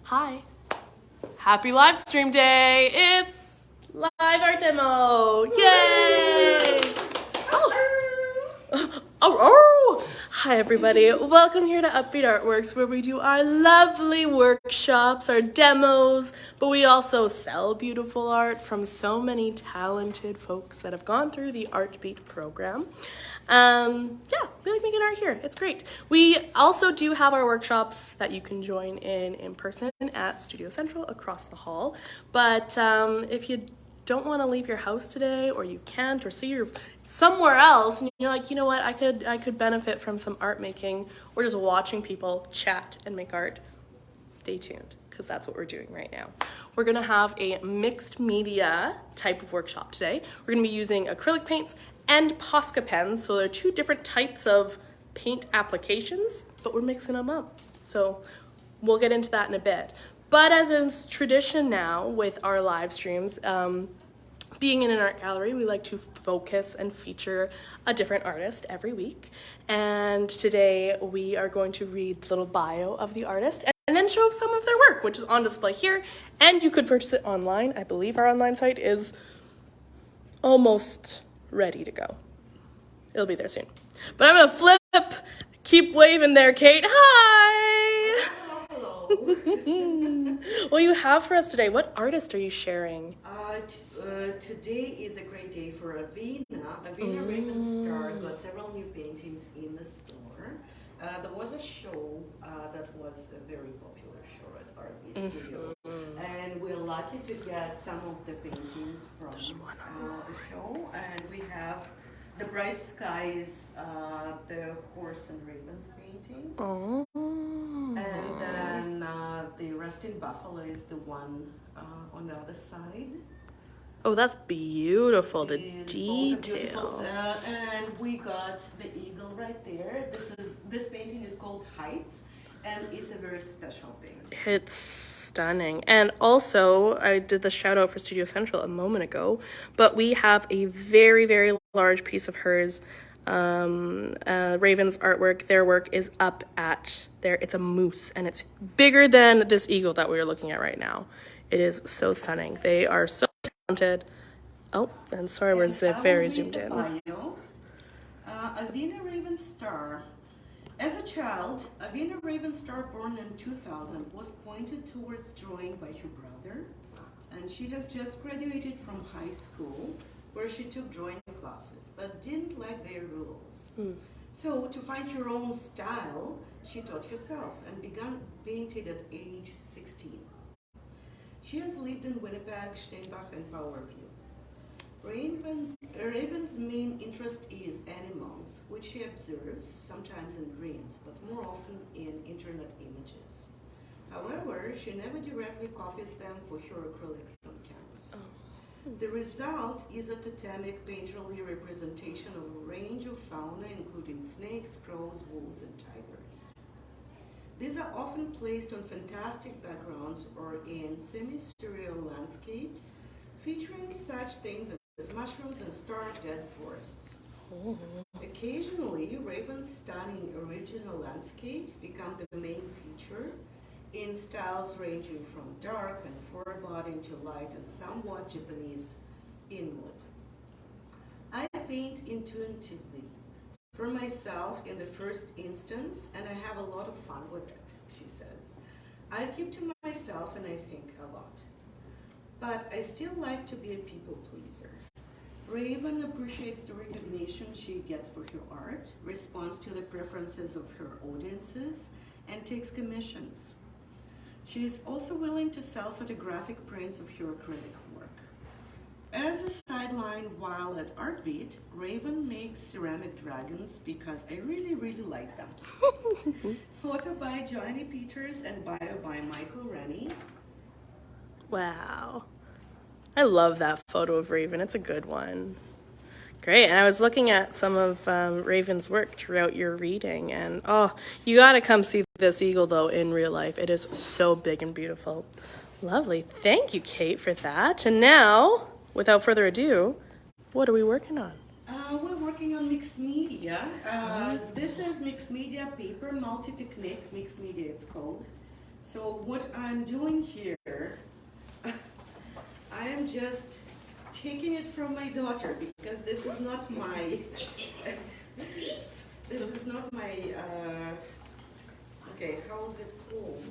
Hi. Happy live stream day. It's live art demo. Yay! Oh. Hi everybody. Welcome here to Upbeat Artworks, where we do our lovely workshops, our demos, but we also sell beautiful art from so many talented folks that have gone through the Artbeat program. Yeah, we like making art here. It's great. We also do have our workshops that you can join in person at Studio Central across the hall. But if you don't want to leave your house today, or you can't, or say you're somewhere else and you're like, you know what, I could benefit from some art making or just watching people chat and make art, stay tuned, because that's what we're doing right now. We're gonna have a mixed media type of workshop today. We're gonna be using acrylic paints and Posca pens, so they're two different types of paint applications, but we're mixing them up. So we'll get into that in a bit. But as is tradition now with our live streams, being in an art gallery, we like to focus and feature a different artist every week. And today we are going to read the little bio of the artist and then show some of their work, which is on display here. And you could purchase it online. I believe our online site is almost ready to go. It'll be there soon. But I'm gonna flip, keep waving there, Kate. Hi! Hello. What do you have for us today? What artist are you sharing? Today is a great day for Avina. Avina Ravenstar got several new paintings in the store. There was a show that was a very popular show at Upbeat Studio, and we're lucky to get some of the paintings from the show. And we have the Bright Skies, the Horse and Ravens painting. Oh. And then the Resting Buffalo is the one on the other side. Oh, that's beautiful, the Beautiful. detail. And we got the eagle right there. This painting is called Heights, and it's a very special painting. It's stunning. And also, I did the shout out for Studio Central a moment ago, but we have a very, very large piece of hers, Raven's artwork. Their work is up at there. It's a moose, and it's bigger than this eagle that we are looking at right now. It is so stunning. They are so talented. Oh, and sorry, we're very zoomed in. Avina Ravenstar. As a child, Avina Ravenstar, born in 2000, was pointed towards drawing by her brother, and she has just graduated from high school, where she took drawing classes, but didn't like their rules. So to find her own style, she taught herself and began painting at age 16. She has lived in Winnipeg, Steinbach, and Powerview. Raven's main interest is animals, which she observes sometimes in dreams, but more often in internet images. However, she never directly copies them for her acrylics on canvas. The result is a totemic painterly representation of a range of fauna, including snakes, crows, wolves, and tigers. These are often placed on fantastic backgrounds or in semi-surreal landscapes, featuring such things as mushrooms and stark dead forests. Occasionally, Raven's stunning original landscapes become the main feature in styles ranging from dark and foreboding to light and somewhat Japanese in mood. I paint intuitively for myself in the first instance, and I have a lot of fun with it, she says. I keep to myself and I think a lot. But I still like to be a people pleaser. Raven appreciates the recognition she gets for her art, responds to the preferences of her audiences, and takes commissions. She is also willing to sell photographic prints of her acrylic work. As a sideline, while at Artbeat, Raven makes ceramic dragons because I really, really like them. Photo by Johnny Peters and bio by Michael Rennie. Wow. I love that photo of Raven. It's a good one. Great. And I was looking at some of Raven's work throughout your reading, and oh, you got to come see this eagle, though, in real life. It is so big and beautiful. Lovely. Thank you, Kate, for that. And now, without further ado, what are we working on? We're working on mixed media. This is mixed media paper, multi-technique mixed media it's called. So what I'm doing here, I am just taking it from my daughter because this is not my, this is not my, okay, how is it called?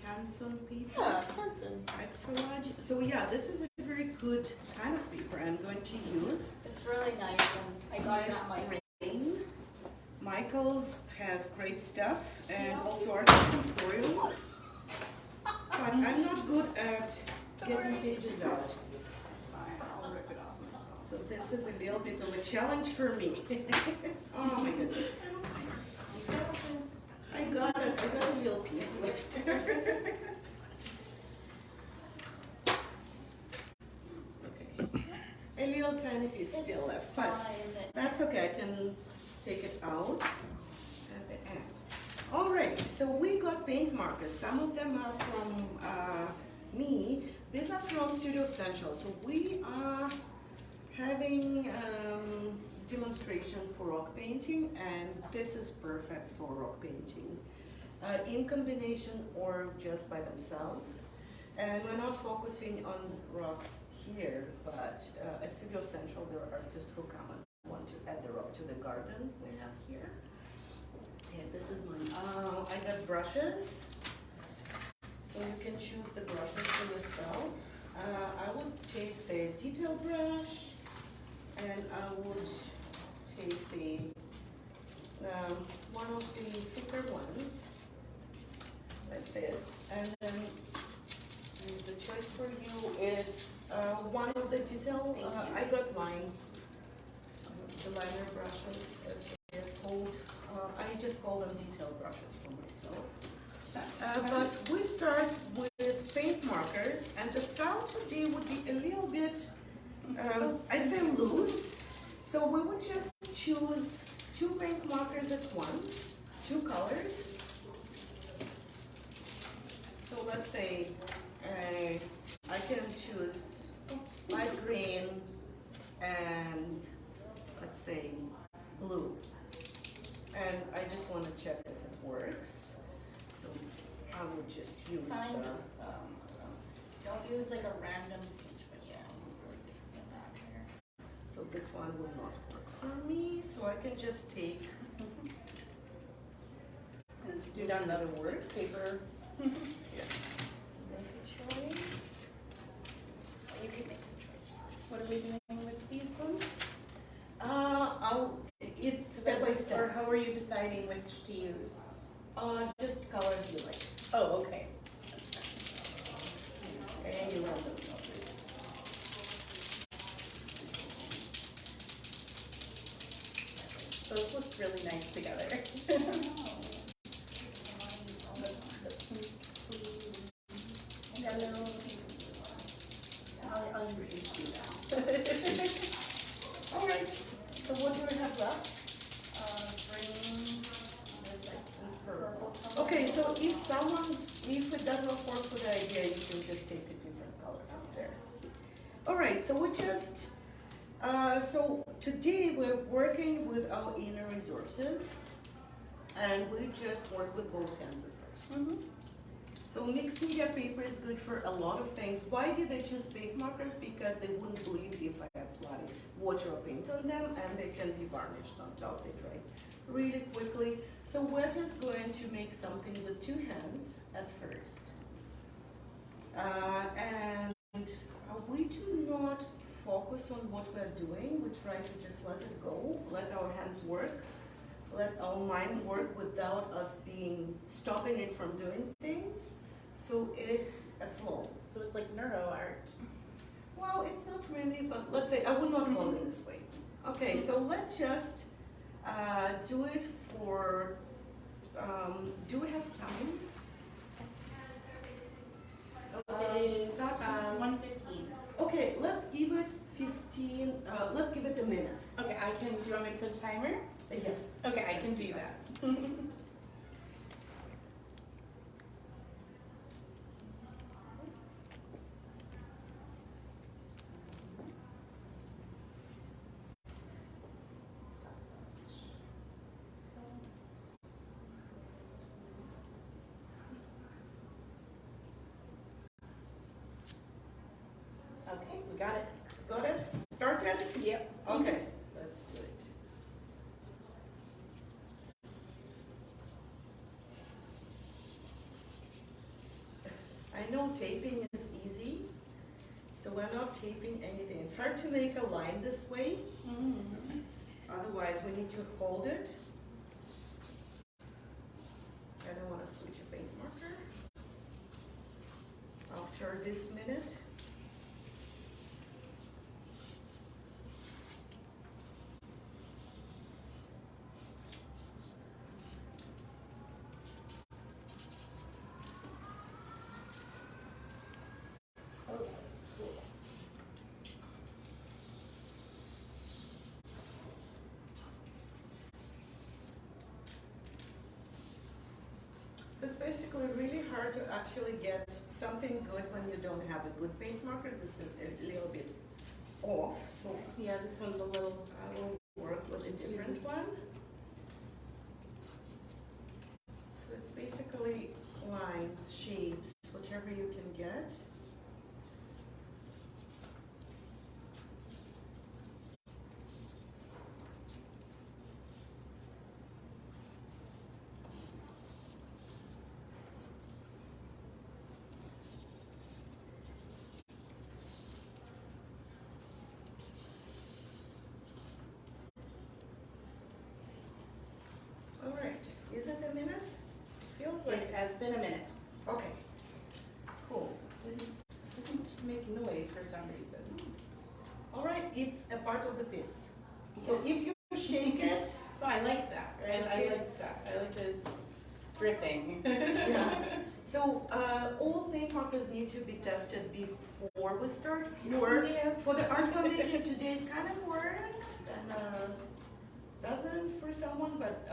Canson paper? Yeah, Canson. Extra large. So yeah, this is a very good kind of paper I'm going to use. It's really nice, and I got it at my Rain. Michael's has great stuff, and also Artist Emporium. But I'm not good at getting pages out. It's fine, I'll rip it off myself. So this is a little bit of a challenge for me. Oh my goodness. I got a little piece left there. Okay. A little tiny piece still left, but that's okay. I can take it out at the end. All right, so we got paint markers. Some of them are from me. These are from Studio Essential. So we are having demonstrations for rock painting, and this is perfect for rock painting. In combination or just by themselves. And we're not focusing on rocks here, but at Studio Essential there are artists who come and want to add the rock to the garden we have here. And this is mine. I got brushes, so you can choose the brushes for yourself. I would take the detail brush, and I would take the one of the thicker ones, like this, and then the choice for you is one of the detail. I got line, the liner brushes, as they're called. I just call them detail brushes for myself. But we start with paint markers, and the style today would be a little bit, I'd say loose. So we would just choose 2 paint markers at once, 2 colors. So let's say I can choose light green and let's say blue. And I just want to check if it works. So I would just use Don't use like a random page, but yeah, use like the back here. So this one will not work for me, so I can just take Do down the works. paper. Yeah. Make a choice. You can make the choice first. What are we doing with these ones? It's step by Or step. how are you deciding which to use? Just colors you like. Oh, okay. And you run them. Those look really nice together. Yellow. I'll use these two now. All right. So what do we have left? Green, this like Purple. Okay, so if it does not work with the idea, you can just take a different color from there. All right, so we just, so today we're working with our inner resources, and we just work with both hands at first. So mixed media paper is good for a lot of things. Why did I choose paint markers? Because they wouldn't bleed if I apply water or paint on them, and they can be varnished on top. They dry really quickly. So we're just going to make something with 2 hands at first. And we do not focus on what we're doing. We try to just let it go, let our hands work, let our mind work without us stopping it from doing things. So it's a flow. So it's like neuro art. Well, it's not really, but let's say I would not call it this way. Okay, so let's just do it for, do we have time? It's 1:15. Okay, let's give it 15, let's give it a minute. Okay, do you want me to put a timer? Yes. Okay, I can Let's do do that. got it. Got it? Started? Yep. Okay, let's do it. I know taping is easy, so we're not taping anything. It's hard to make a line this way. Otherwise, we need to hold it. I don't want to switch a paint marker after this minute. Oh, that looks cool. So it's basically really hard to actually get something good when you don't have a good paint marker. This is a little bit off, so Yeah, this one's a little. I will work with a different one. So it's basically lines, shapes, whatever you can get. All right, is it a minute? Feels like It has been a minute. Okay, cool. Didn't make noise for some reason. All right, it's a part of the piece. So Yes. if you shake it, Oh, I like that. I It's- like that. I like that it's dripping. yeah. So all paint markers need to be tested before we start. Yes. For the art we're making today, it kind of works and doesn't for someone, but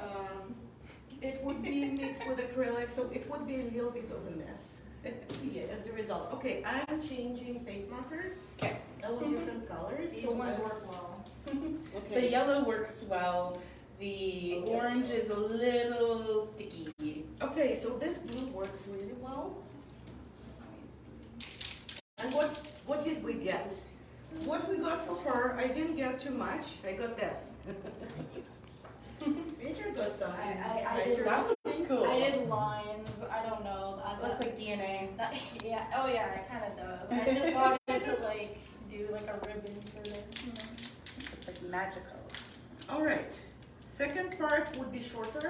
it would be mixed with acrylic, so it would be a little bit of a mess as a result. Okay, I'm changing paint markers. Okay. I want different colors. These so ones I- work well. Okay. The yellow works well. The Okay. orange is a little sticky. Okay, so this blue works really well. And what did we get? What we got so far, I didn't get too much. I got this. Peter got something I nicer. did- That looks cool. I did lines. I don't know. Looks like DNA. Yeah. Oh yeah, it kind of does. I just wanted to like do like a ribbon sort of. It's like magical. All right. Second part would be shorter.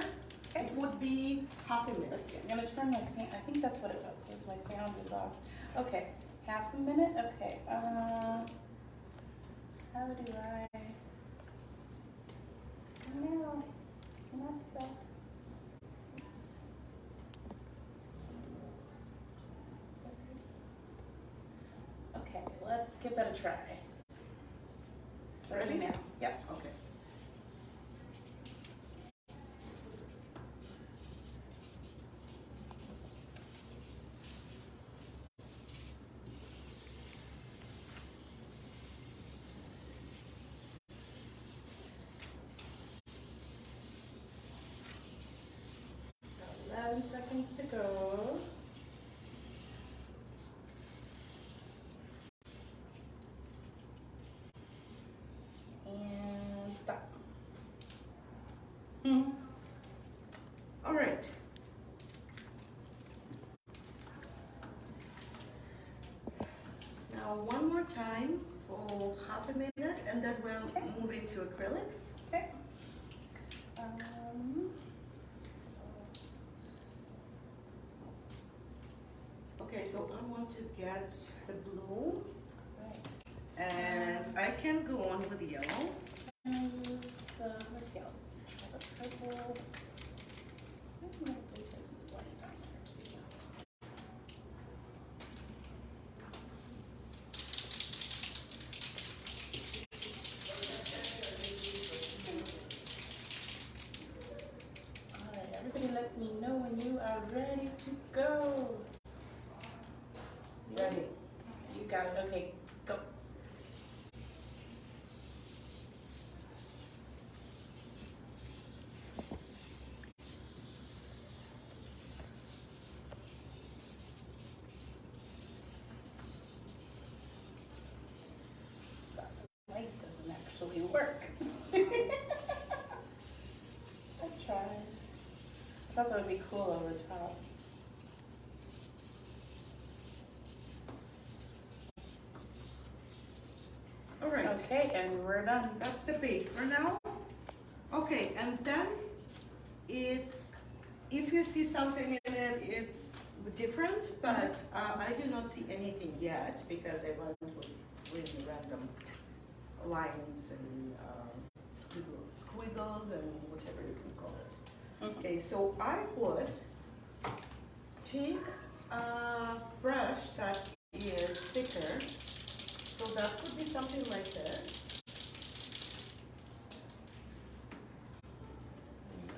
Okay. It would be half a minute. Let's see. I'm gonna turn my sound. I think that's what it does. Is my sound is off. Okay. Half a minute. Okay. How do I? No. Not that. Okay. Let's give that a try. Ready? now? Yep. Okay. Got 11 seconds to go. And stop. All right. Now one more time for half a minute, and then we're Okay. moving to acrylics. Okay. Um, Okay, so I want to get the blue, right. and I can go on with the yellow. And use the, let's see, I'll try the purple. I'm gonna do the white on there too. All right, everybody let me know when you are ready to go. You Ready. You got it, okay, go. cool over the top. All right. Okay, and we're done. That's the base for now. Okay, and then it's, if you see something in it, it's different, but I do not see anything yet because I went with really random lines and squiggles and whatever you can call it. Okay, so I would take a brush that is thicker. So that could be something like this.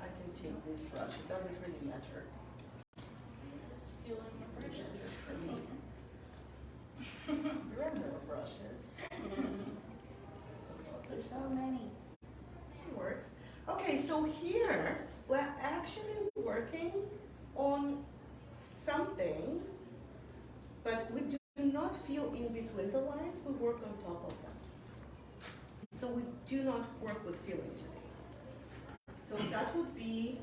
I can take this brush, it doesn't really matter. Stealing the brushes. For me. There are more brushes. There's so many. It works. Okay, so here we're actually working on something, but we do not fill in between the lines, we work on top of them. So we do not work with filling today. So that would be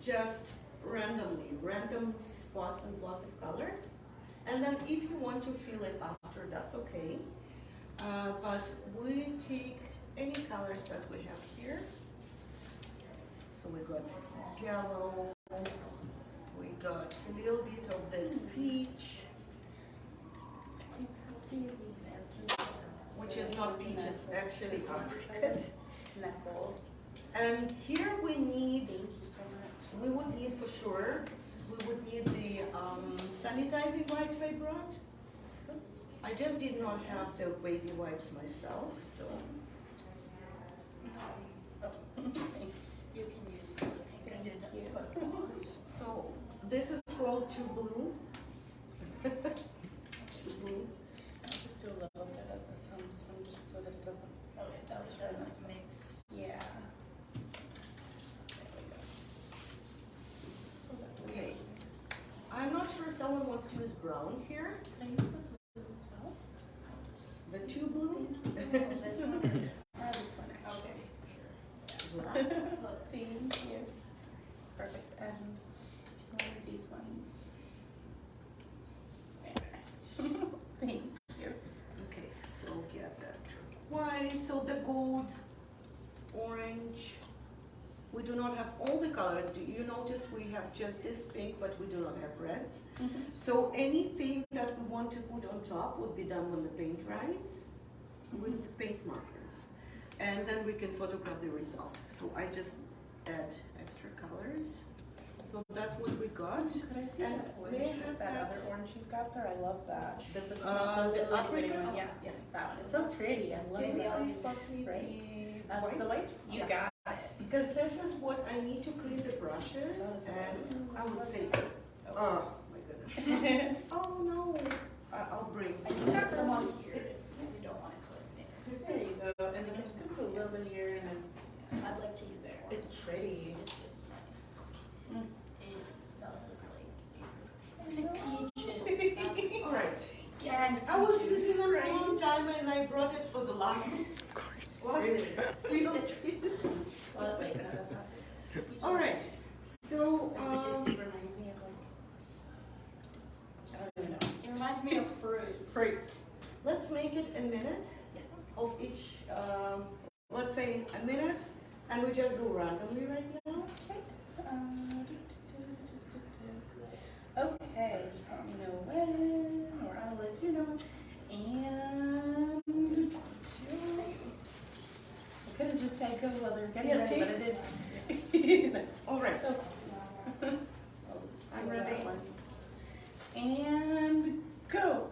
just randomly, random spots and blots of color. And then if you want to fill it after, that's okay. But we take any colors that we have here. So we got yellow, we got a little bit of this peach, which is not peach, it's actually apricot. And here we need, Thank you so much. we would need for sure, we would need the sanitizing wipes I brought. I just did not have the baby wipes myself, so. You can use the pink. I did you. put it on. So this is called Too Blue. Too Blue. I'll just do a little bit of this on this one just so that it doesn't. Oh, it doesn't like mix. Yeah. Okay. I'm not sure someone wants to use brown here. Can I use the blue as well? The Too Blue. This one? This one actually. Black. Thank you. Perfect. And one of these ones. There. Thank you. Okay, so get that turquoise. So the gold, orange. We do not have all the colors. Do you notice we have just this pink, but we do not have reds? So anything that we want to put on top would be done when the paint dries with the paint markers. And then we can photograph the result. So I just add extra colors. So that's what we got. Could I see And that orange? may I have that that? other orange you've got there? I love that. The really pretty apricot? one. Yeah, Yeah. that one. It's so pretty. I love Maybe that. I'll possibly The wipes? You got it. Because this is what I need to clean the brushes, and I would say, oh my goodness. Oh no, I'll bring. I think that's the one here if you don't want it to like mix. There you go. And you can just put a little bit here and I'd like to use that one. it's pretty. It's nice. Mm. It does look like, it was like peaches. All right. And I was using them for a long time, and I brought it for the last. You know. Well, wait, no, that's not All right. So it reminds me of like, I don't even know. it reminds me of fruit. Fruit. let's make it a minute Yes. of each. Let's say a minute, and we just go randomly right now. Okay, just let me know when, or I'll let you know. And I could have just said go while they're getting Yeah, ready, but I didn't. All right. I'm ready. And go.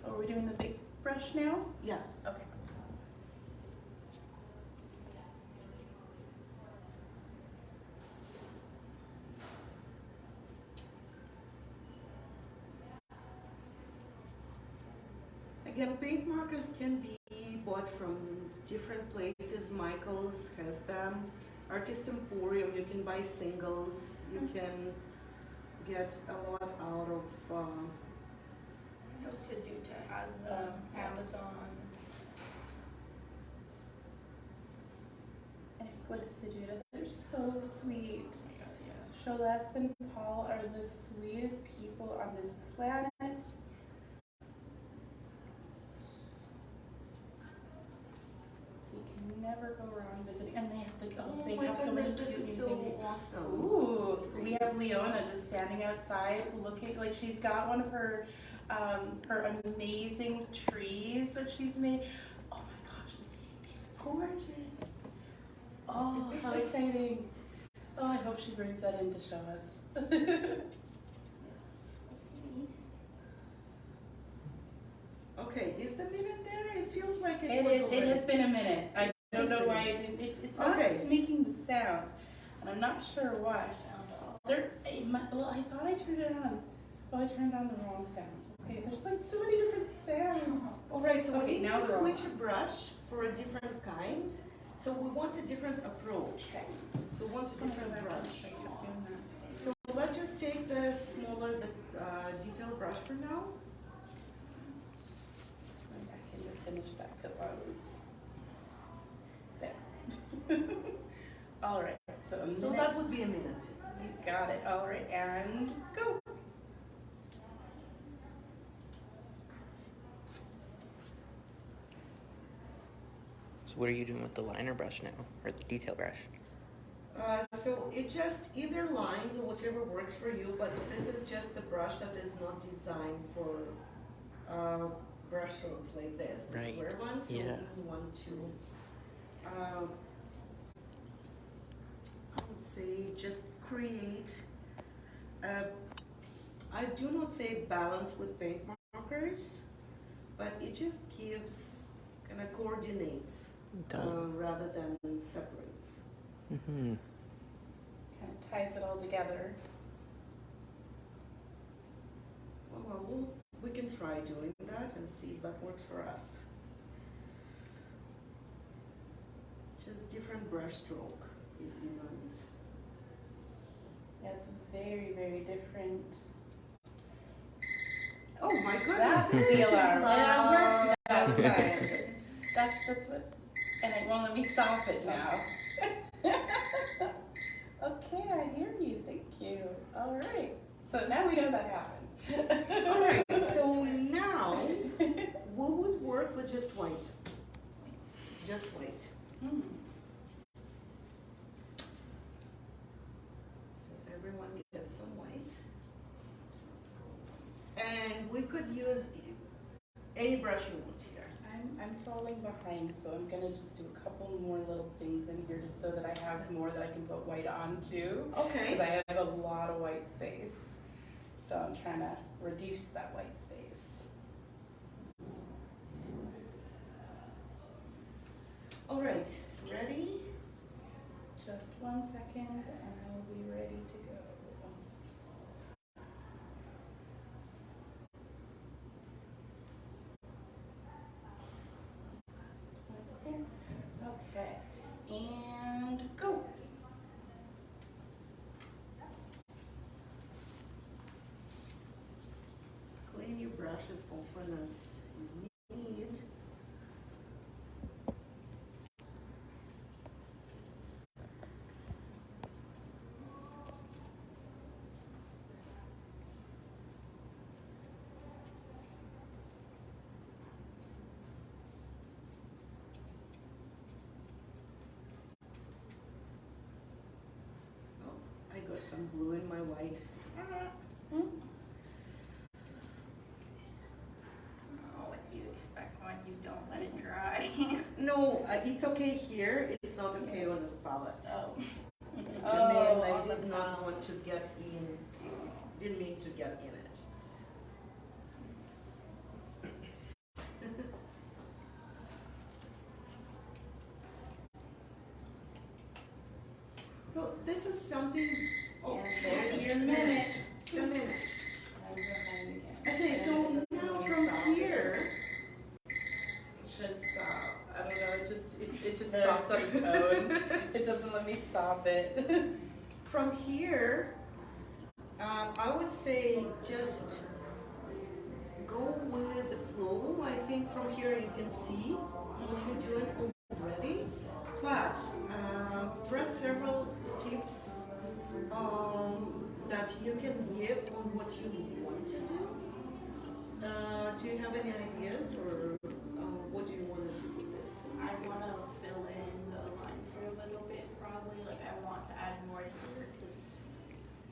Are we doing the big brush now? Yeah. Okay. Again, paint markers can be bought from different places. Michael's has them. Artist Emporium, you can buy singles. You can get a lot out of. Seduta has the Amazon. What does it do? They're so sweet. Sholeth and Paul are the sweetest people on this planet. So you can never go wrong visiting. And they have like, they my have so many goodness, this cute is new so things. awesome. Ooh, we have Leona just standing outside looking like she's got one of her her amazing trees that she's made. Oh my gosh, it's gorgeous. Oh, how exciting. Oh, I hope she brings that in to show us. Yes. Okay, is the minute there? It feels like it was It already. has been a minute. I don't know why it didn't. It's not Okay. making the sounds, and I'm not sure why. Well, I thought I turned it on. Well, I turned on the wrong sound. Okay, there's like so many different sounds. All right, so Okay, we need now to they're on. switch a brush for a different kind. So we want a different approach. Okay. So we want a different I brush. kept doing that. So let's just take the smaller, detail brush for now. Going back in to finish that because I was there. All right, so a minute. So that would be a minute. You got it. All right, and go. So what are you doing with the liner brush now, or the detail brush? So it just either lines or whatever works for you, but this is just the brush that is not designed for brush strokes like this, the Right. square ones. So Yeah. we want to, I would say, just create. I do not say balance with paint markers, but it just gives kind of coordinates rather than separates. Mm-hmm. Kind of ties it all together. Well, we can try doing that and see if that works for us. Just different brush stroke it demands. Yeah, it's very, very different. Oh my goodness! That's this the is alarm. loud. Yeah, it worked that time. That's what, and it won't let me stop it now. Okay, I hear you. Thank you. All right. So now we know that happened. All right. So now we would work with just white. Just white. Hmm. So everyone gets some white. And we could use any brush you want here. I'm falling behind, so I'm gonna just do a couple more little things in here just so that I have more that I can put white on too. Because Okay. I have a lot of white space. So I'm trying to reduce that white space. All right. Ready? Just 1 second and I'll be ready to go. Okay, and go. Clean your brush as often as you need. Oh, I got some blue in my white. Hmm? Oh, what do you expect when you don't let it dry? No, it's okay here. It's not okay on the palette. Oh. I mean, I on the did not palette. want to get in, didn't mean to get in it. So this is something, oh, And there's your minute. minute. A minute. I'm behind again. Okay, so And it now won't from stop. here, It should stop. I don't know, it just There. stops on its own. It doesn't let me stop it. from here, I would say just go with the flow. I think from here you can see what you're doing already. But several tips that you can give on what you want to do. Do you have any ideas, or what do you want to do with this? I want to fill in the lines here a little bit, probably. Like, I want to add more here because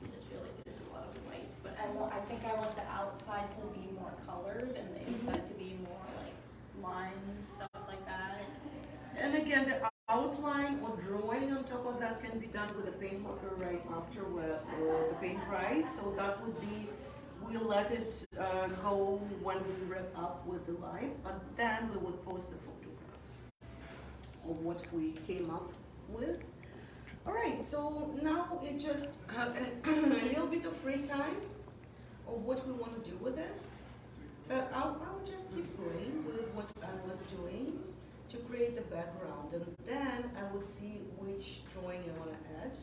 I just feel like there's a lot of white. But I think I want the outside to be more colored and the inside to be more like lines, stuff like that. And again, the outline or drawing on top of that can be done with a paint marker right after the paint dries. So that would be, we'll let it go when we wrap up with the live, but then we would post the photographs of what we came up with. All right, so now it just a little bit of free time of what we want to do with this. So I'll just keep going with what I was doing to create the background, and then I will see which drawing I want to add.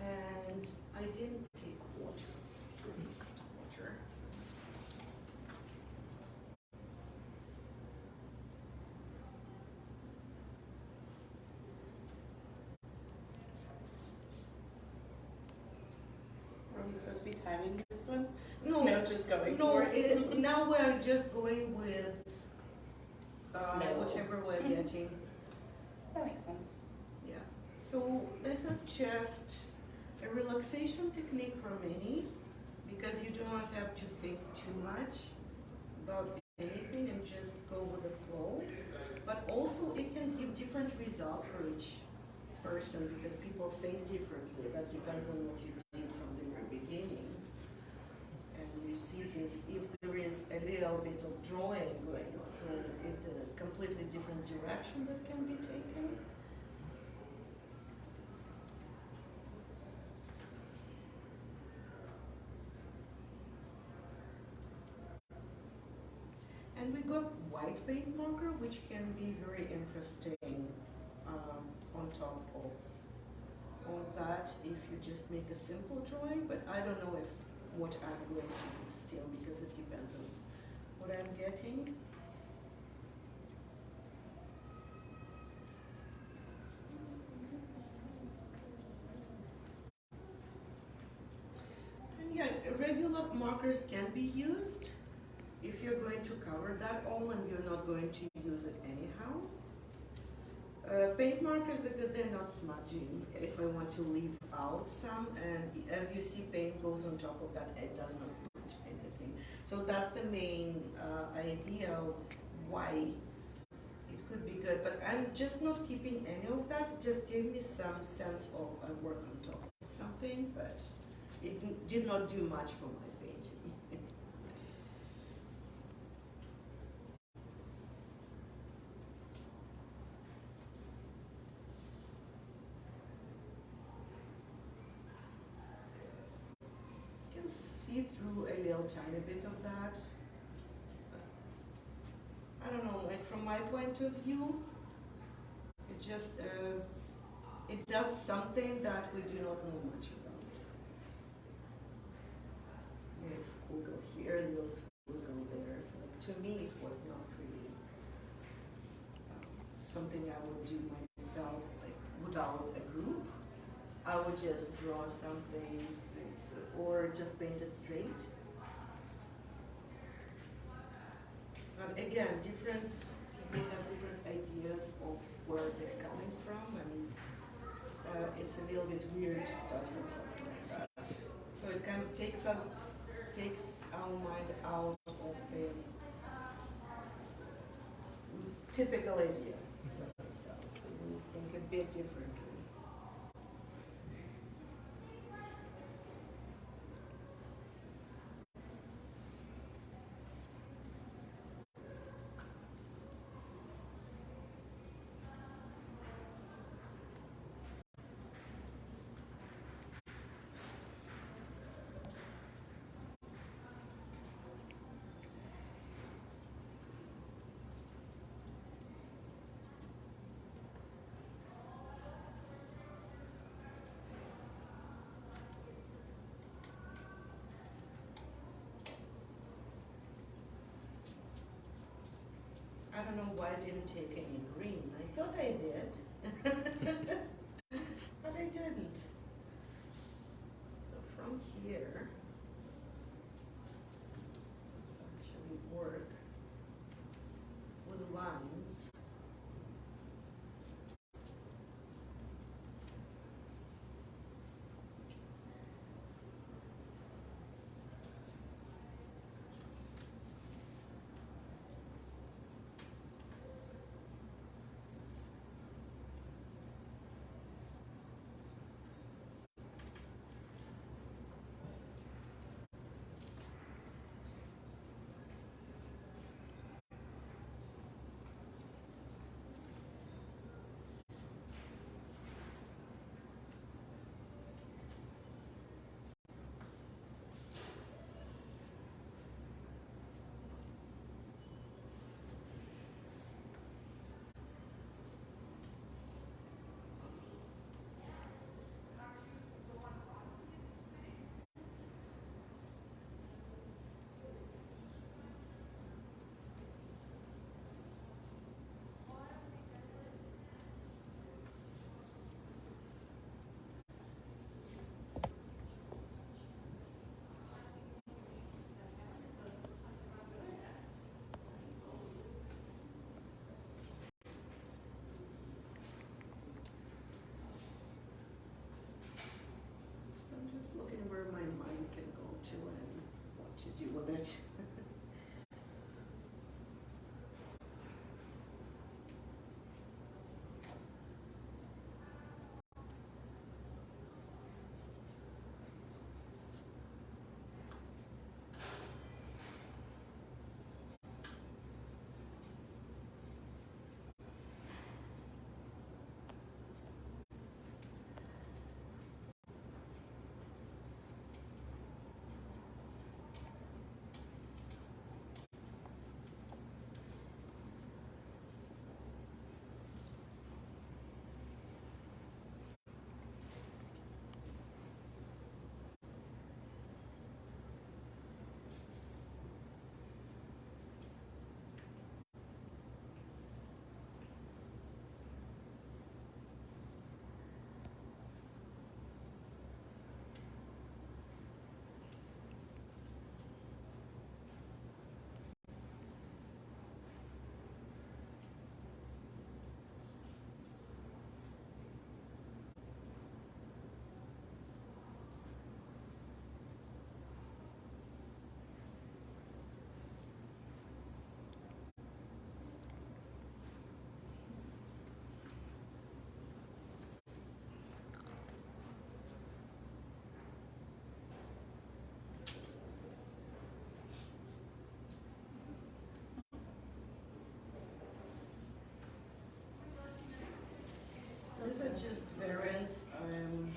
And I didn't take water. Water. Are we supposed to be timing this one? No, No, just going no. for it. Now we're just going with No. whatever we're getting. That makes sense. Yeah. So this is just a relaxation technique for many, because you do not have to think too much about anything and just go with the flow. But also it can give different results for each person, because people think differently. That depends on what you did from the very beginning. And you see this, if there is a little bit of drawing going on, so it's a completely different direction that can be taken. And we got white paint marker, which can be very interesting on top of all that if you just make a simple drawing, but I don't know if what I'm going to use still, because it depends on what I'm getting. And yeah, regular markers can be used if you're going to cover that all and you're not going to use it anyhow. Paint markers are good, they're not smudging. If I want to leave out some, and as you see, paint goes on top of that, it does not smudge anything. So that's the main idea of why it could be good. But I'm just not keeping any of that. It just gave me some sense of work on top of something, but it did not do much for my painting. See through a little tiny bit of that. I don't know, like from my point of view, it just, it does something that we do not know much about. Little squiggle here, little squiggle there. Like, to me, it was not really something I would do myself, like without a group. I would just draw something, or just paint it straight. But again, different people have different ideas of where they're coming from, and it's a little bit weird to start from something like that. So it kind of takes our mind out of the typical idea of ourselves. So we think a bit differently. don't know why I didn't take any green. I thought I did. But I didn't. So from here, actually work with lines. So I'm just looking where my mind can go to and what to do with it. These are just variants. I'm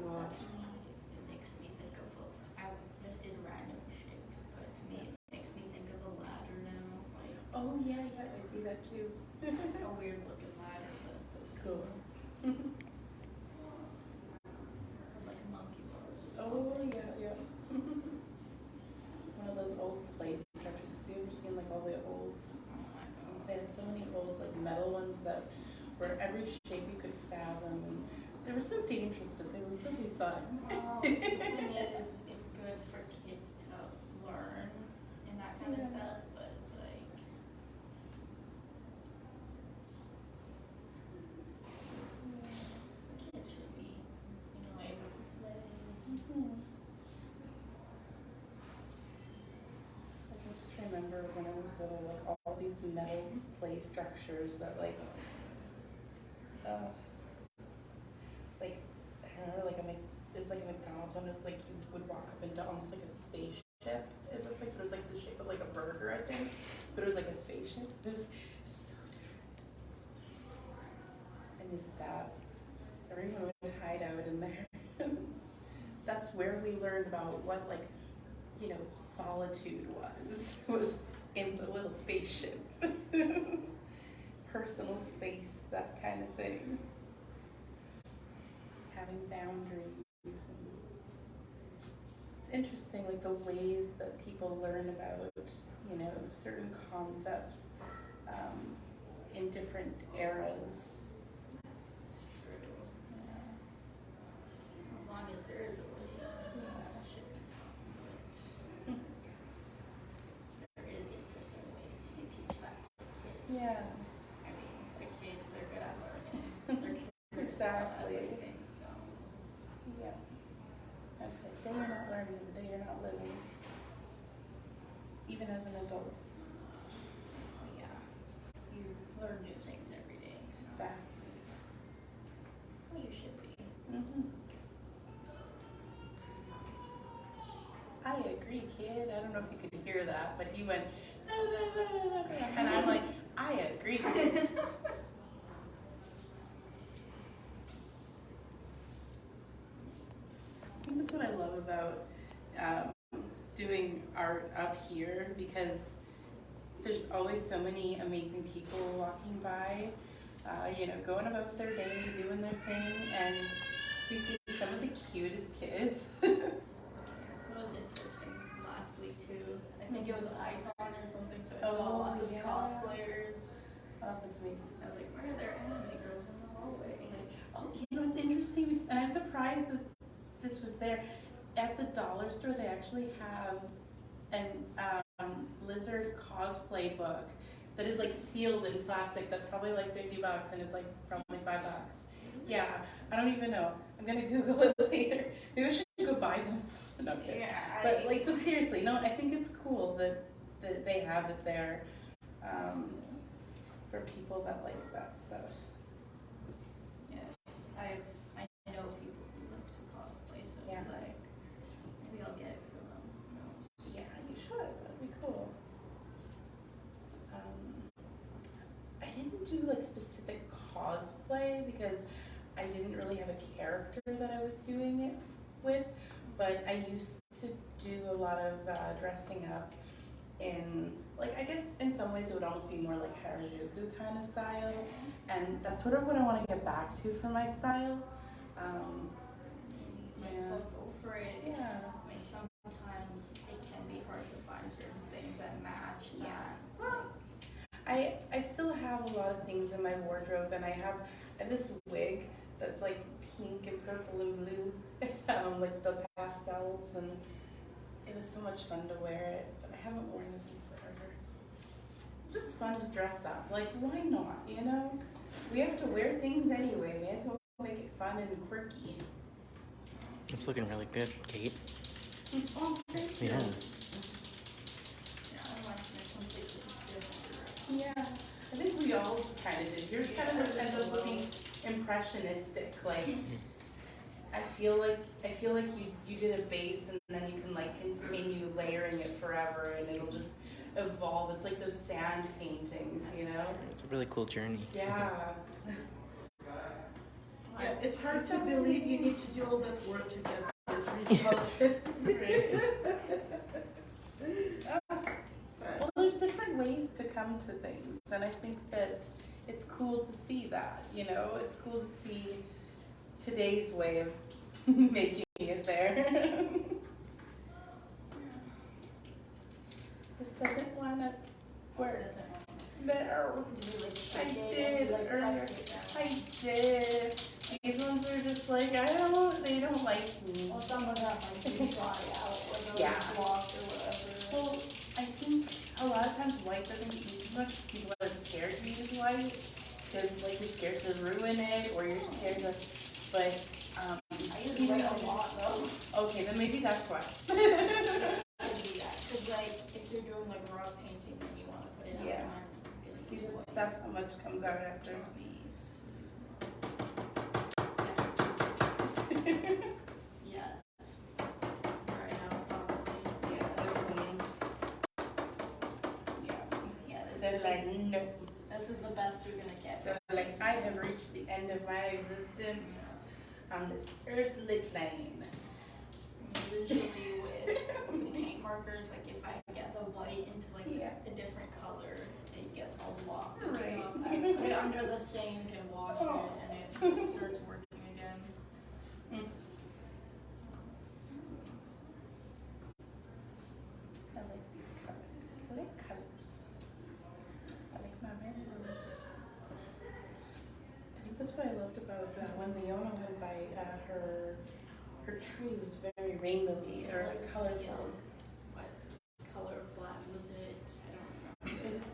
not. It makes me think of I just did random shapes, but to me it makes me think of a ladder now, like Oh yeah, yeah, I see that too. a weird looking ladder, but it's Cool. like monkey bars or Oh something. yeah, yeah. One of those old play structures. Have you ever seen like all the old? Oh my god. They had so many old like metal ones that were every shape you could fathom. And they were so dangerous, but they were really fun. Well, the thing is, it's good for kids to learn and that kind of Yeah. stuff, but it's like, kids should be, able to play. Mhm. I can just remember when I was little, like all these metal play structures that like, like I don't know, like there's like a McDonald's one. It's like you would walk up into almost like a spaceship. It looked like it was like the shape of like a burger, I think, but it was like a spaceship. It was so different. I miss that. Everyone would hide out in there. That's where we learned about what like, solitude was in the little spaceship. Personal space, that kind of thing. Having boundaries. It's interesting, like the ways that people learn about, certain concepts in different eras. It's true. As long as there is a way, it should be fun. But there is interesting ways you can teach that to kids. Yeah. 'Cause, I mean, the kids, they're good at learning. They're curious Exactly. about everything, so. Yeah. That's it. The day you're not learning is the day you're not living. Even as an adult. Yeah, you learn new things every day, so. Exactly. You should be. I agree, kid. I don't know if you could hear that, but he went, and I'm like, I agree. That's what I love about doing art up here, because there's always so many amazing people walking by, going about their day, doing their thing, and we see some of the cutest kids. It was interesting last week too. I think it was an icon or something, so I saw lots of yeah. cosplayers. Oh, that's amazing. I was like, where are there anime girls in the hallway? Oh, it's interesting, and I'm surprised that this was there. At the dollar store, they actually have an Blizzard cosplay book that is like sealed in plastic. That's probably like $50, and it's like probably $5. Yeah, I don't even know. I'm gonna Google it later. Maybe I should go buy them. No, I'm kidding. Yeah, But seriously, no, I think it's cool that they have it there for people that like that stuff. yes, I know people who like to cosplay, so Yeah. it's like maybe I'll get it for them. Who knows? Yeah, you should. That'd be cool. I didn't do like specific cosplay because I didn't really have a character that I was doing it with, but I used to do a lot of dressing up in, like, I guess in some ways it would almost be more like Harajuku kind of style, and that's sort of what I want to get back to for my style. You might as well go for it. Yeah. I mean, sometimes it can be hard to find certain things that match that. Yeah. Well, I still have a lot of things in my wardrobe, and I have this wig that's like pink and purple and blue, like the pastels, and it was so much fun to wear it, but I haven't worn it in forever. It's just fun to dress up. Like, why not, you know? We have to wear things anyway. May as well make it fun and quirky. It's looking really good, Kate. Oh, thank you. Yeah. Yeah, I like to completely different. Yeah, I think we all kind of did. Yours kind of ended up looking impressionistic. Like, I feel like you did a base, and then you can like continue layering it forever, and it'll just evolve. It's like those sand paintings, you know? It's a really cool journey. Yeah. Yeah, it's hard to believe you need to do all that work to get this result. Well, there's different ways to come to things, and I think that it's cool to see that, you know? It's cool to see today's way of making it there. This doesn't want to work. Doesn't want No. to like I shake it did and like earlier. press it down. I did. These ones are just like, they don't like me. Well, some of them like you dry out, like Yeah. blocked or whatever. Well, I think a lot of times white doesn't get used as much because people are scared to use white. Because like you're scared to ruin it, or you're scared to, but I use white a lot though. okay, then maybe that's why. I do that, cause like if you're doing like raw painting and you want to put it Yeah. out, you're gonna See, use white. that's how much comes out after. Yes. Right now, probably. Yeah, this one's, yeah. Yeah, They're like, nope. this is the best you're gonna get. They're like, I have reached the end of my existence on this earthly plane. Usually with paint markers, like if I get the white into like Yeah. a different color, it gets all blocked and Right. stuff. I put it under the sink and wash it, and it starts working again. Mm. I like these colors. I like colors. I like my what I loved about when Leona went by. Her tree was very rainbowy or Was the, colorful. what color flag was it? I don't remember. It was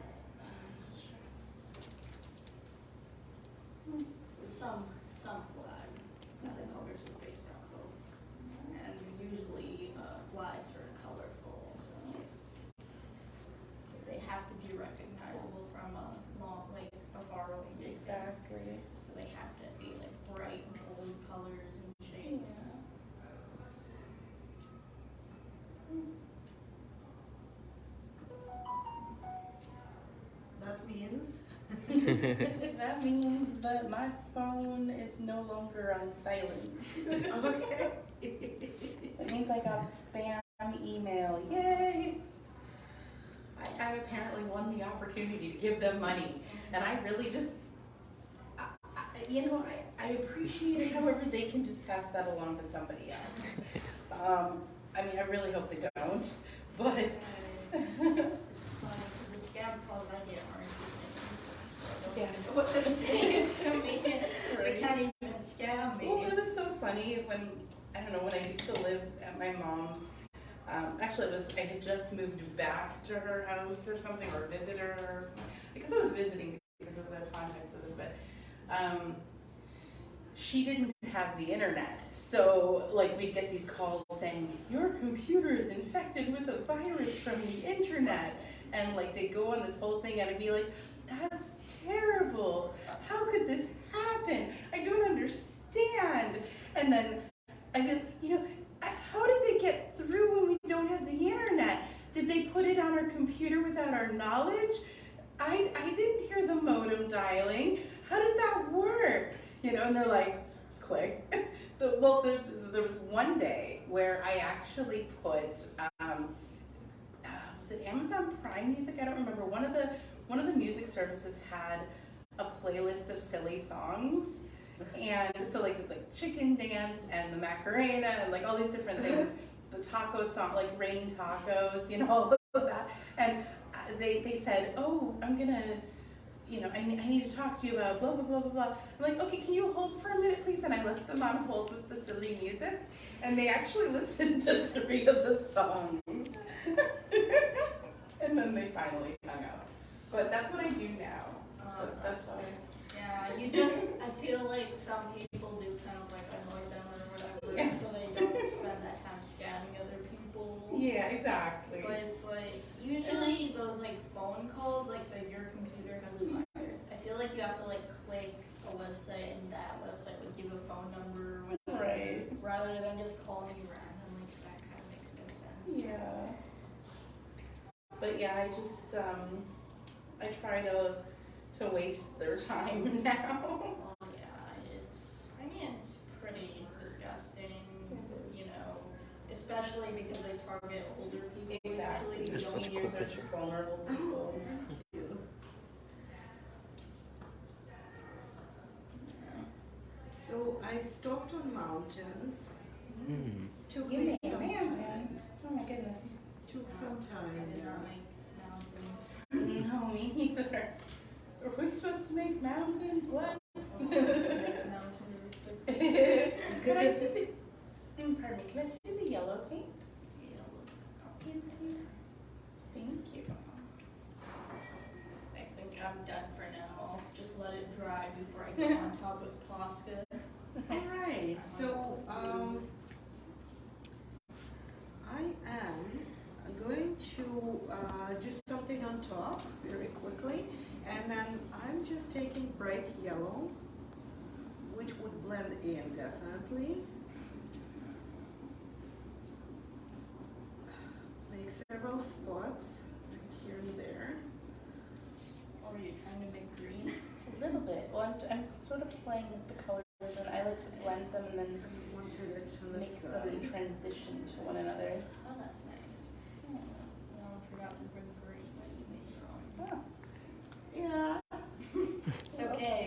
It was some flag that the colors were based off of. And usually flags are colorful, so they have to be recognizable from a long, like a far away distance. exactly. So they have to be like bright, bold colors and shapes. Yeah. That means That means that my phone is no longer on silent. okay. That means I got spam email. Yay! I apparently won the opportunity to give them money, and I really just, I appreciate it. However, they can just pass that along to somebody else. I mean, I really hope they don't, but It's funny because the scam calls I get aren't even, so I don't Yeah. even know what they're saying to me. They Right. can't even scam me. well, it was so funny when when I used to live at my mom's. Actually, I had just moved back to her house or something, or visited her or something, because I was visiting because of the context of this, but she didn't have the internet. So, like, we'd get these calls saying, your computer is infected with a virus from the internet. And, like, they'd go on this whole thing, and I'd be like, that's terrible. How could this happen? I don't understand. And then I feel, how did they get through when we don't have the internet? Did they put it on our computer without our knowledge? I didn't hear the modem dialing. How did that work? And they're like, click. There was one day where I actually put, was it Amazon Prime Music? I don't remember. One of the music services had a playlist of silly songs. And so like Chicken Dance and the Macarena and like all these different things, the taco song, like Raining Tacos, all of that. And they said, oh, I'm gonna, I need to talk to you about blah, blah, blah, blah, blah. I'm like, okay, can you hold for a minute, please? And I left them on hold with the silly music. And they actually listened to 3 of the songs. And then they finally hung up. But that's what I do now. That's why. Yeah, I feel like some people do kind of like annoy them or whatever, Yeah. so they don't spend that time scamming other people. Yeah, exactly. But it's like, usually those like phone calls, like your computer has a virus. I feel like you have to like click a website and that website would give a phone number or whatever. Right. Rather than just calling you randomly, because that kind of makes no sense. Yeah. But yeah, I just, I try to waste their time now. Well, yeah, it's pretty disgusting, especially because they target older people. Exactly. Usually. That's such a cool Seniors are picture. just vulnerable people. So I stopped on mountains. Hmm. Took You me made some man, time. guys. Oh my goodness. Took some I time. did not make mountains. No, me neither. Are we supposed to make mountains? What? Mountains. Can I see the, pardon me, can I see the yellow paint? Yeah, please. Thank you. I think I'm done for now. I'll just let it dry before I get on top of pasta. All right, so I am going to do something on top very quickly, and then I'm just taking bright yellow, which would blend in definitely. Make several spots right here and there. Or are you trying to make green? A little bit. Well, I'm sort of playing with the colors, and I like to blend them and then Wanted it on the make them side. transition to one another. Oh, that's nice. Oh. No, I forgot to bring green, but you made your own. Yeah, It's okay.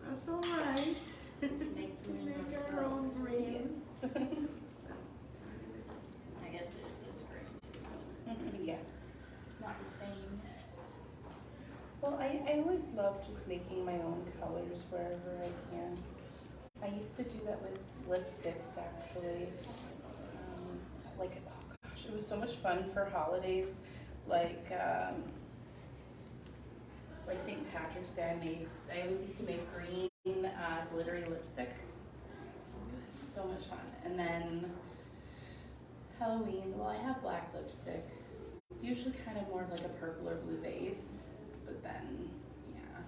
that's all right. Make green Make our own ourselves. greens. I guess there's this green too, but Yeah. it's not the same. Well, I always loved just making my own colors wherever I can. I used to do that with lipsticks actually. Like, oh gosh, it was so much fun for holidays. Like St. Patrick's Day, I always used to make green glittery lipstick. It was so much fun. And then Halloween, well, I have black lipstick. It's usually kind of more of like a purple or blue base, but then, yeah.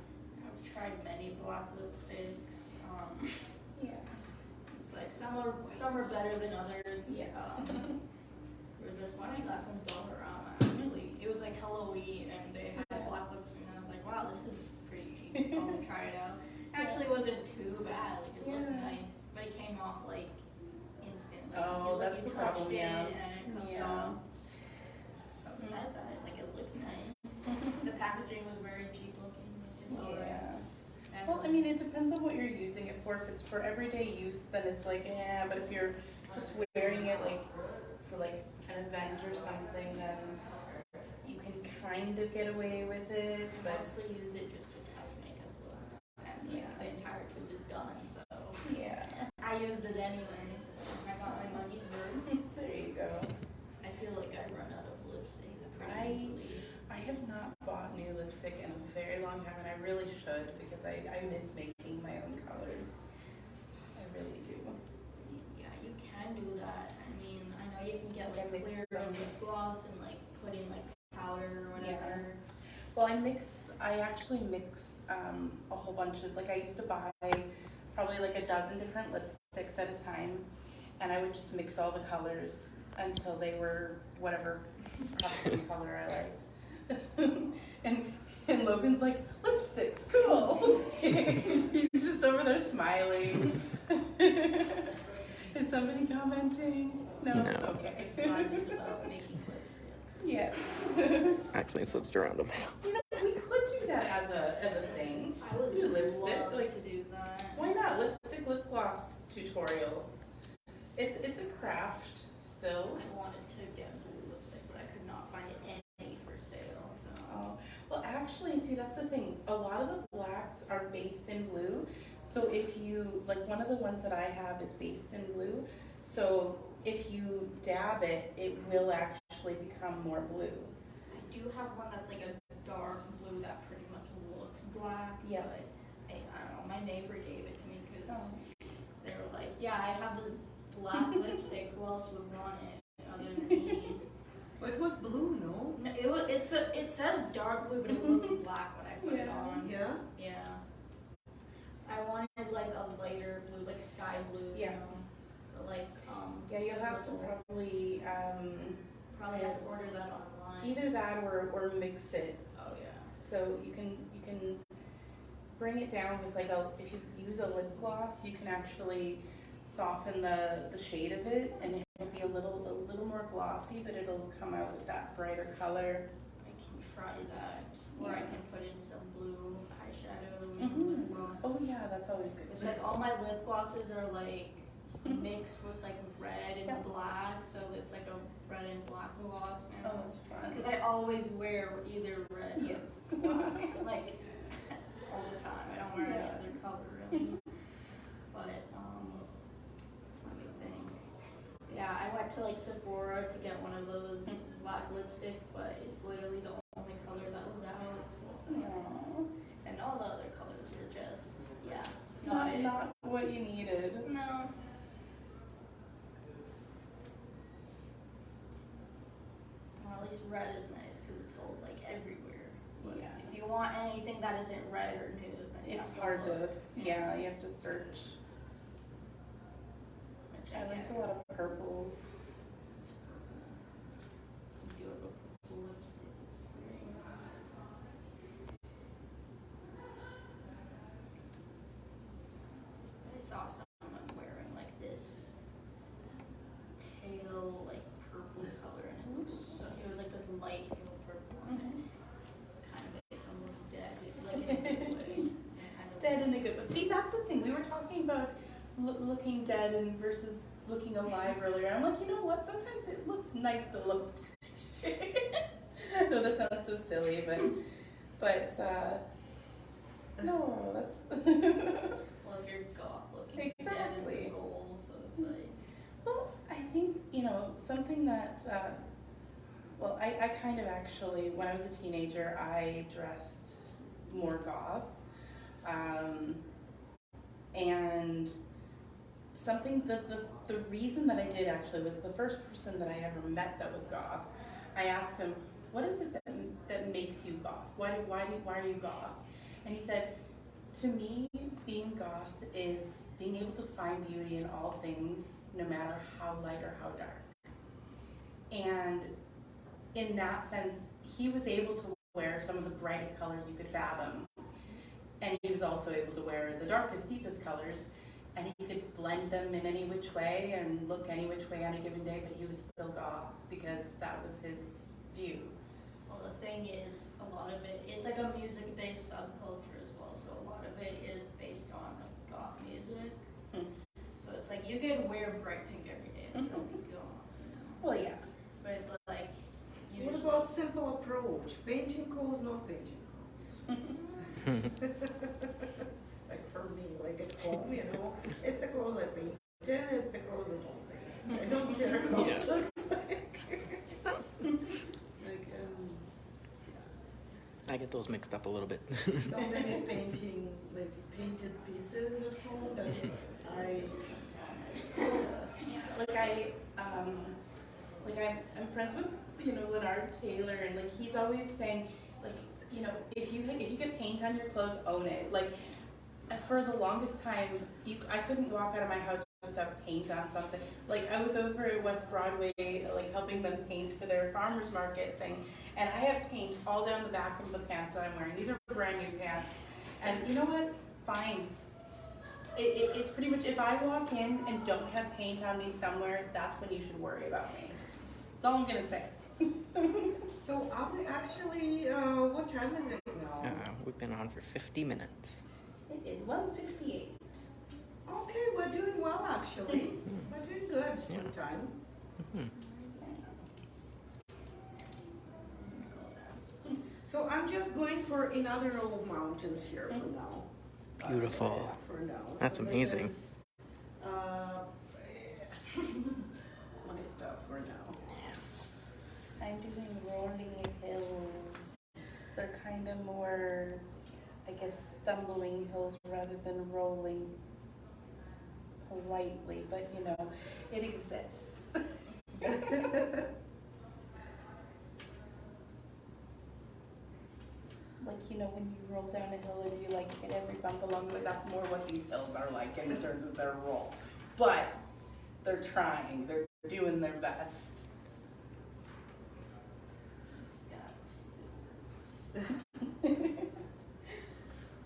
I've tried many black lipsticks. Yeah. It's like some are better than others. Yes. There was this one I got from Dollarama actually. It was like Halloween and they had black lipstick and I was like, wow, this is pretty cheap. I'll try it out. Actually, it wasn't too bad. Like it looked nice, but it came off like instantly. Oh, that's you the touched problem, it yeah. and it comes off. But besides that, like it looked nice. The packaging was very cheap looking. It's alright. Yeah. Well, I mean, it depends on what you're using it for. If it's for everyday use, then it's like, yeah, but if you're just wearing it like for like an event or something, then you can kind of get away with it. I But mostly used it just to test makeup looks, and like, the entire tube is done, so yeah, I used it anyway, so I got my money's worth. there you go. I feel like I run out of lipstick I- pretty easily. I have not bought new lipstick in a very long time, and I really should because I miss making my own colors. I really do. Yeah, you can do that. I mean, I know you can get like Mix clear them. lip gloss and like put in like powder or whatever. Well, I actually mix a whole bunch of, like I used to buy probably like a dozen different lipsticks at a time, and I would just mix all the colors until they were whatever color I liked. and Logan's like, lipsticks, cool. He's just over there smiling. Is somebody commenting? No? No. Okay. It's not just about making lipsticks. Yes. Actually flipped around on myself. You know, we could do that as a thing. I would Do lipstick, love like, to do that. why not? Lipstick lip gloss tutorial. It's a craft still. I wanted to get blue lipstick, but I could not find any for sale, so. Oh, well, actually, see, that's the thing. A lot of the blacks are based in blue. So if you, like one of the ones that I have is based in blue. So if you dab it, it will actually become more blue. I do have one that's like a dark blue that pretty much looks black, Yeah. but I don't know, my neighbor gave it to me because Oh. they were like, yeah, I have this black lipstick, who else would want it other than me? But it was blue, no? No, it says dark blue, but it looks black when I put it Yeah. on. Yeah? Yeah. I wanted like a lighter blue, like sky blue, Yeah. you know? But like, Yeah, you'll have to probably probably have to order that online. either that or mix it. Oh yeah. So you can bring it down with like if you use a lip gloss, you can actually soften the shade of it, and it'll be a little more glossy, but it'll come out with that brighter color. I can try that, or I can put in some blue eyeshadow Mhm. and lip gloss. Oh yeah, that's always good. It's like all my lip glosses are like mixed with like red and Yeah. black, so it's like a red and black gloss Oh, now. that's fun. Because I always wear either red Yes. or black, like all the time. I don't wear any Yeah. other color really. But let me think. Yeah, I went to like Sephora to get one of those black lipsticks, but it's literally the only color that was out. So it's like, Aw. and all the other colors were just, yeah, not it. Not what you needed. No. Well, at least red is nice because it's sold like everywhere. But Yeah. if you want anything that isn't red or nude, then you It's have hard to, look. yeah, you have to search. Which I liked a get. lot of purples. Do have a purple lipstick. It's very nice. I saw someone wearing like this pale, like purple color, and it looks so. It was like this light pale purple, and it kind of made them look dead, like in a good way. Kind of- Dead in a good way. See, that's the thing. We were talking about looking dead and versus looking alive earlier. I'm like, you know what? Sometimes it looks nice to look dead. No, that sounds so silly, but No, that's. Well, if you're goth looking, dead is the Exactly. goal, so it's like. Well, I think, something that, well, I kind of actually, when I was a teenager, I dressed more goth. And something the reason that I did actually was the first person that I ever met that was goth. I asked him, what is it that makes you goth? Why are you goth? And he said, to me, being goth is being able to find beauty in all things, no matter how light or how dark. And in that sense, he was able to wear some of the brightest colors you could fathom. And he was also able to wear the darkest, deepest colors. And he could blend them in any which way and look any which way on a given day, but he was still goth because that was his view. Well, the thing is, a lot of it's like a music-based subculture as well, so a lot of it is based on like, goth music. So it's like you can wear bright pink every day and still be goth, Well, yeah. But it's like, What usually. about simple approach? Painting clothes, not painting clothes. Like for me, like at home, it's the clothes I paint, and it's the clothes I don't paint. I don't care how it looks like. I get those mixed up a little bit. So many painting, like painted pieces at home that I'm friends with, an art tailor, and like he's always saying, like, if you can paint on your clothes, own it. Like, for the longest time, I couldn't walk out of my house without paint on something. Like, I was over at West Broadway, like helping them paint for their farmers market thing, and I have paint all down the back of the pants that I'm wearing. These are brand new pants, and you know what? Fine. It's pretty much, if I walk in and don't have paint on me somewhere, that's when you should worry about me. That's all I'm gonna say. So are we actually, what time is it now? We've been on for 50 minutes. It is 1:58. Okay, we're doing well actually. We're doing good on time. So I'm just going for another row of mountains here for now. Beautiful. For now. That's So this amazing. is, my stuff for now. I'm doing rolling hills. They're kind of more, I guess, stumbling hills rather than rolling politely, but it exists. Like, when you roll down a hill and you like hit every bump along the way, that's more what these hills are like in terms of their roll. But they're trying, they're doing their best.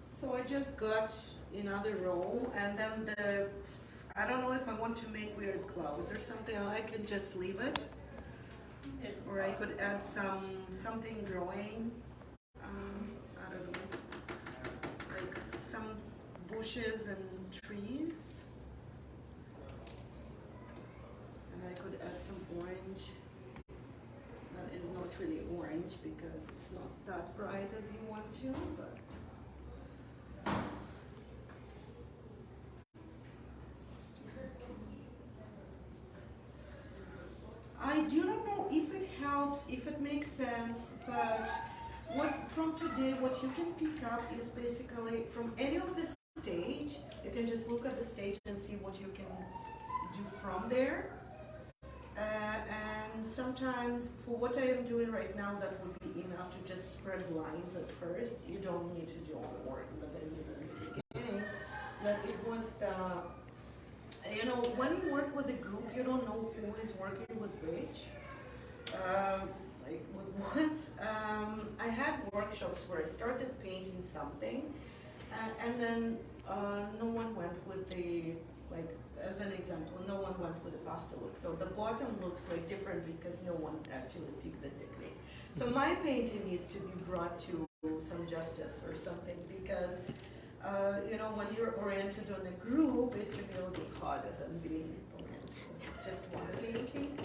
So I just got another row, and then I don't know if I want to make weird clouds or something, or I can just leave it. Or I could add something growing, I don't know, like some bushes and trees. And I could add some orange. That is not really orange because it's not that bright as you want to, but. I do not know if it helps, if it makes sense, but from today, what you can pick up is basically from any of the stage, you can just look at the stage and see what you can do from there. And sometimes, for what I am doing right now, that would be enough to just spread lines at first. You don't need to do all the work in the beginning. But it was when you work with a group, you don't know who is working with which. Like with what? I had workshops where I started painting something, and then no one went with the, like, as an example, no one went with the pastel look. So the bottom looks like different because no one actually picked the technique. So my painting needs to be brought to some justice or something because when you're oriented on a group, it's a little bit harder than being oriented on just one painting.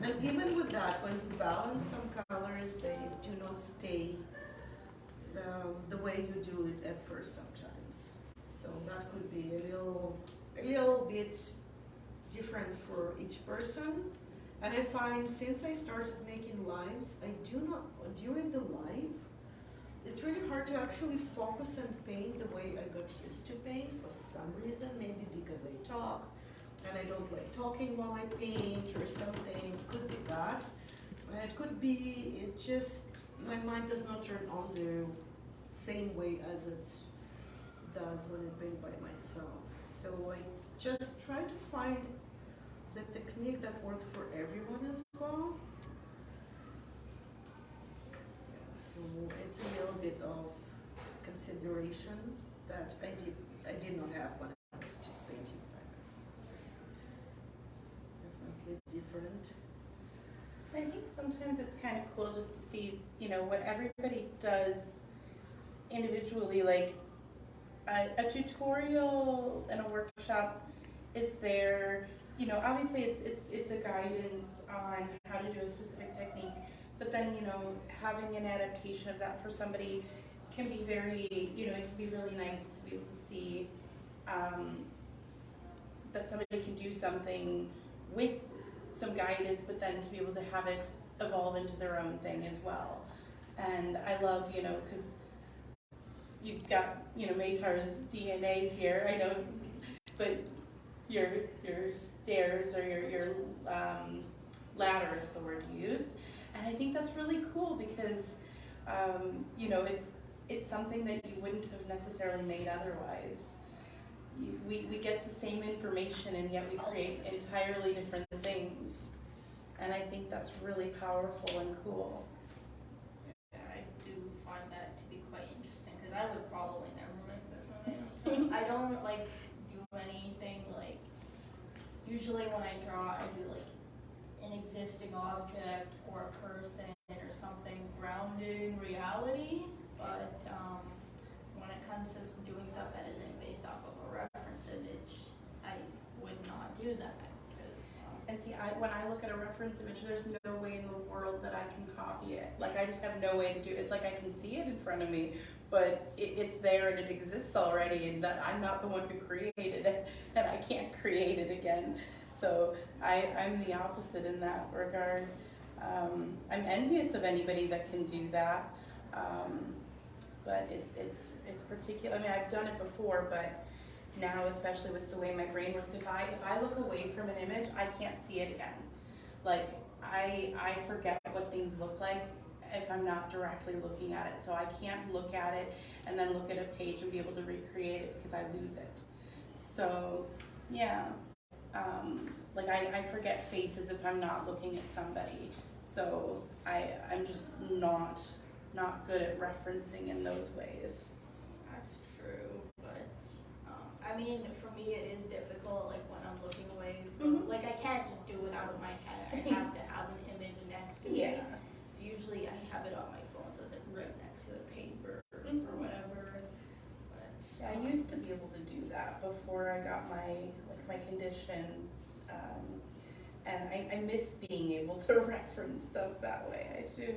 And even with that, when you balance some colors, they do not stay the way you do it at first sometimes. So that could be a little bit different for each person. And I find since I started making lives, I do not, during the live, it's really hard to actually focus and paint the way I got used to paint for some reason, maybe because I talk and I don't like talking while I paint or something. Could be that. It could be, it just, my mind does not turn on the same way as it does when I paint by myself. So I just try to find the technique that works for everyone as well. So it's a little bit of consideration that I did not have when I was just painting by myself. It's definitely different. I think sometimes it's kind of cool just to see, you know, what everybody does individually. Like a tutorial and a workshop is there. You know, obviously it's a guidance on how to do a specific technique, but then, you know, having an adaptation of that for somebody can be very, you know, it can be really nice to be able to see that somebody can do something with some guidance, but then to be able to have it evolve into their own thing as well. And I love, you know, because you've got, you know, Maytar's DNA here, I know, but your stairs or your ladder is the word you used. And I think that's really cool because, you know, it's something that you wouldn't have necessarily made otherwise. We get the same information and yet we create entirely different things. And I think that's really powerful and cool. Yeah, I do find that to be quite interesting because I would probably never make this one. I don't like do anything like, usually when I draw I do like an existing object or a person or something grounded in reality, but when it comes to doing stuff that isn't based off of a reference image, I would not do that. And see, when I look at a reference image, there's no way in the world that I can copy it. Like, I just have no way to do it. It's like I can see it in front of me, but it's there and it exists already, and that I'm not the one who created it, and I can't create it again. So I'm the opposite in that regard. I'm envious of anybody that can do that, but it's particular. I mean, I've done it before, but now, especially with the way my brain works, if I look away from an image, I can't see it again. Like, I forget what things look like if I'm not directly looking at it. So I can't look at it and then look at a page and be able to recreate it because I lose it. So yeah, like I forget faces if I'm not looking at somebody. So I'm just not good at referencing in those ways. That's true, but I mean, for me it is difficult, like when I'm looking away from, like I can't just do it out of my head. I have to have an image next to me. So usually I have it on my phone, so it's like right next to the paper or whatever. But yeah, I used to be able to do that before I got my condition, and I miss being able to reference stuff that way. I do.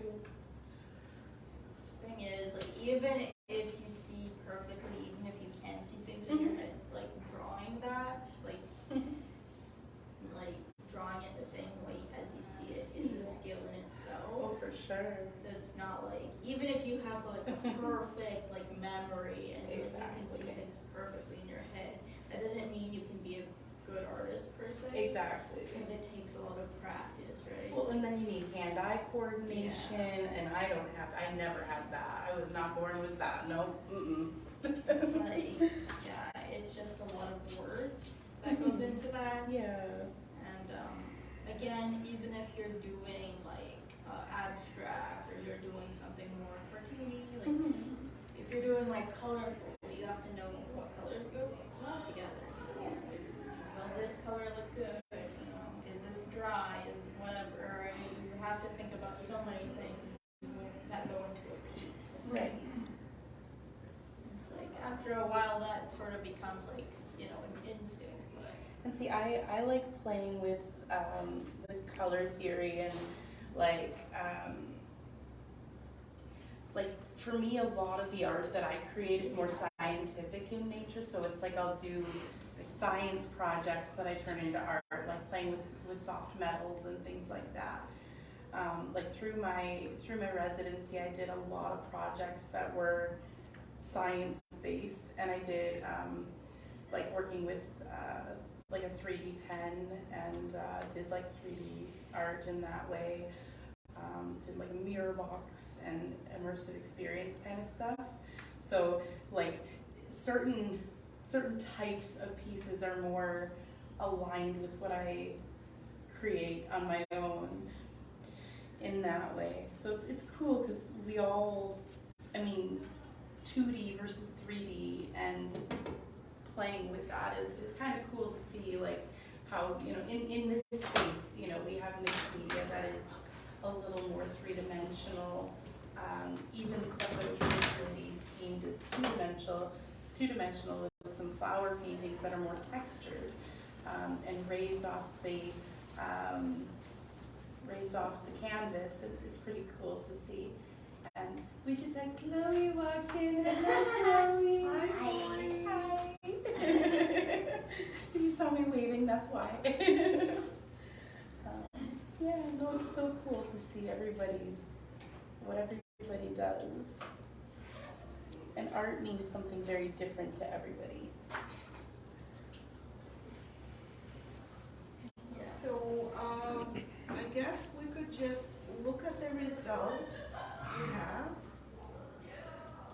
thing is, like, even if you see perfectly, even if you can see things in your head, like drawing that, like drawing it the same way as you see it is a skill in itself. Oh, for sure. So it's not like, even if you have like a perfect like memory and like, you can see things perfectly in your head, that doesn't mean you can be a good artist per se. Exactly. Because it takes a lot of practice, right? Well, and then you need hand-eye coordination, and I never had that. I was not born with that. Nope. It's like, yeah, it's just a lot of work that goes into that. Yeah. And again, even if you're doing like abstract or you're doing something more cartoony, like if you're doing like colorful, you have to know what colors go well together. Will this color look good? You know, is this dry? Is it whatever? Right? You have to think about so many things that go into a piece. Right. It's like after a while that sort of becomes like, you know, an instinct. But And see, I like playing with color theory and like for me, a lot of the art that I create is more scientific in nature. So it's like I'll do science projects that I turn into art, like playing with soft metals and things like that. Like through my residency, I did a lot of projects that were science based, and I did like working with like a 3D pen, and did like 3D art in that way. Did like a mirror box and immersive experience kind of stuff. So like certain types of pieces are more aligned with what I create on my own in that way. So it's cool because we all, I mean, 2D versus 3D and playing with that is kind of cool to see, like how, you know, in this space, you know, we have mixed media that is a little more three-dimensional, even stuff that was traditionally deemed as two-dimensional with some flower paintings that are more textured, and raised off the canvas. It's pretty cool to see. And we just had Chloe walk in. Hello, Chloe. Hi. You saw me waving, that's why. Yeah, no, it's so cool to see what everybody does. And art means something very different to everybody. So I guess we could just look at the result we have.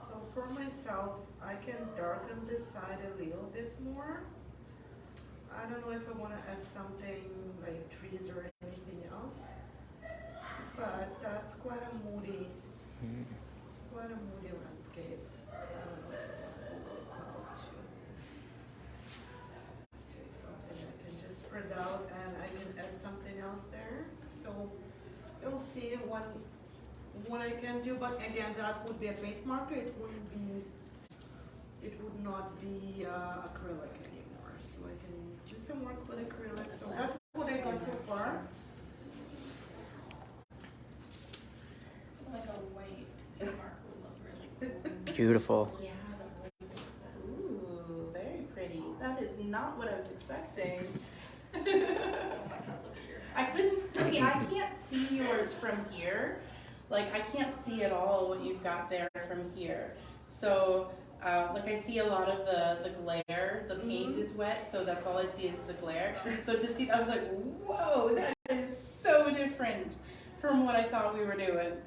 So for myself, I can darken this side a little bit more. I don't know if I want to add something like trees or anything else, but that's quite a moody landscape. I don't know if I want to go out to. Just something I can just spread out, and I can add something else there. So you'll see what I can do, but again, that would be a paint marker. It would not be acrylic anymore. So I can do some work with acrylic. So that's what I got so far. Like a white paint marker would look really cool. Beautiful. Yeah. Ooh, very pretty. That is not what I was expecting. I couldn't see. I can't see yours from here. Like I can't see at all what you've got there from here. So like I see a lot of the glare. The paint is wet, so that's all I see is the glare. So to see, I was like, whoa, that is so different from what I thought we were doing.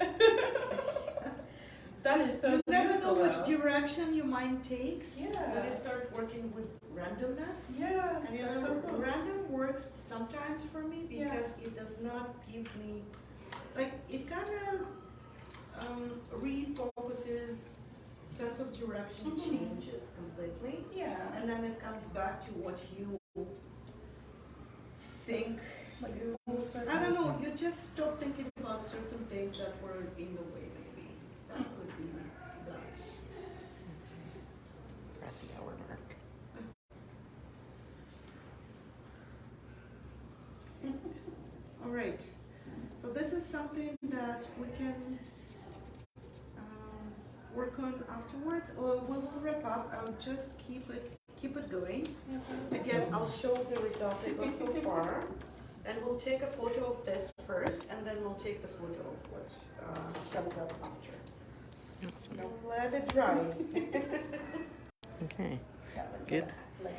That is so You never know beautiful, which though. direction your mind takes Yeah. when you start working with randomness. Yeah, And that's so cool. random works sometimes for me because it does not give me, like, it kind of refocuses, sense of direction changes completely. Yeah. And then it comes back to what you think. Like I don't know, you just stop thinking about certain things that were in the way, maybe. That could be that. We're at the hour mark. All right, so this is something that we can work on afterwards, or we will wrap up. I'll just keep it going. Again, I'll show the result I got so far, and we'll take a photo of this first, and then we'll take the photo of what comes up after. Awesome. Now let it dry. Okay. That was Good. like